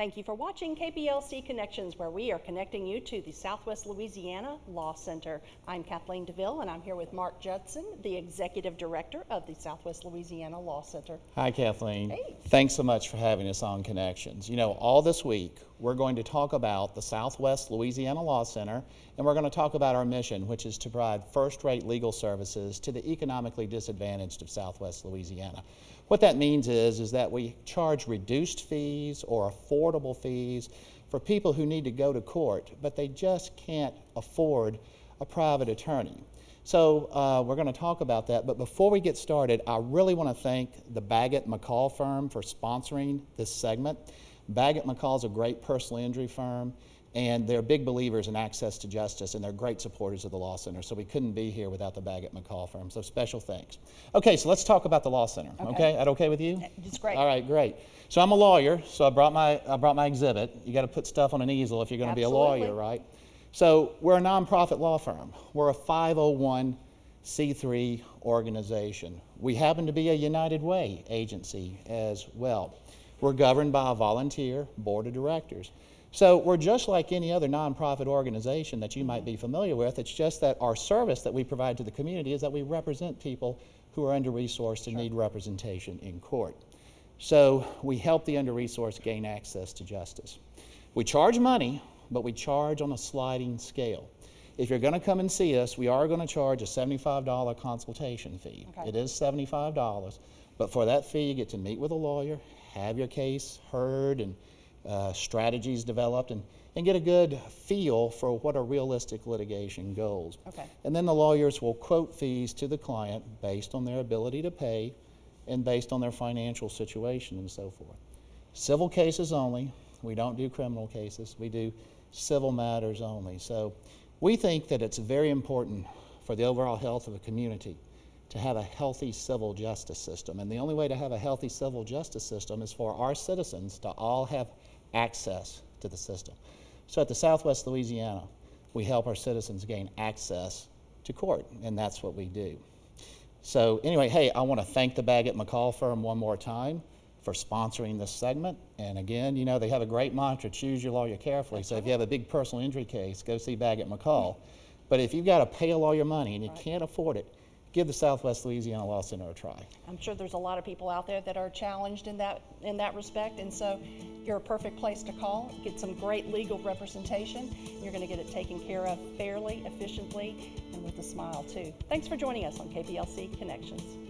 Thank you for watching KPLC Connections, where we are connecting you to the Southwest Louisiana Law Center. I'm Kathleen DeVille, and I'm here with Mark Judson, the Executive Director of the Southwest Louisiana Law Center. Hi, Kathleen. Hey. Thanks so much for having us on Connections. You know, all this week, we're going to talk about the Southwest Louisiana Law Center, and we're going to talk about our mission, which is to provide first-rate legal services to the economically disadvantaged of Southwest Louisiana. What that means is that we charge reduced fees or affordable fees for people who need to go to court, but they just can't afford a private attorney. So we're going to talk about that, but before we get started, I really want to thank the Baggett McCall firm for sponsoring this segment. Baggett McCall is a great personal injury firm, and they're big believers in access to justice, and they're great supporters of the Law Center, so we couldn't be here without the Baggett McCall firm, so special thanks. Okay, so let's talk about the Law Center, okay? That okay with you? It's great. All right, great. So I'm a lawyer, so I brought my exhibit. You got to put stuff on an easel if you're going to be a lawyer, right? So we're a nonprofit law firm. We're a 501c3 organization. We happen to be a United Way agency as well. We're governed by a volunteer board of directors. So we're just like any other nonprofit organization that you might be familiar with. It's just that our service that we provide to the community is that we represent people who are under-resourced and need representation in court. So we help the under-resourced gain access to justice. We charge money, but we charge on a sliding scale. If you're going to come and see us, we are going to charge a $75 consultation fee. Okay. It is $75, but for that fee, you get to meet with a lawyer, have your case heard, and strategies developed, and get a good feel for what are realistic litigation goals. Okay. And then the lawyers will quote fees to the client based on their ability to pay and based on their financial situation and so forth. Civil cases only. We don't do criminal cases. We do civil matters only. So we think that it's very important for the overall health of a community to have a healthy civil justice system. And the only way to have a healthy civil justice system is for our citizens to all have access to the system. So at the Southwest Louisiana, we help our citizens gain access to court, and that's what we do. So anyway, hey, I want to thank the Baggett McCall firm one more time for sponsoring this segment. And again, you know, they have a great mantra, choose your lawyer carefully. So if you have a big personal injury case, go see Baggett McCall. But if you've got to pay a lawyer money and you can't afford it, give the Southwest Louisiana Law Center a try. I'm sure there's a lot of people out there that are challenged in that respect, and so you're a perfect place to call, get some great legal representation. You're going to get it taken care of fairly, efficiently, and with a smile too. Thanks for joining us on KPLC Connections.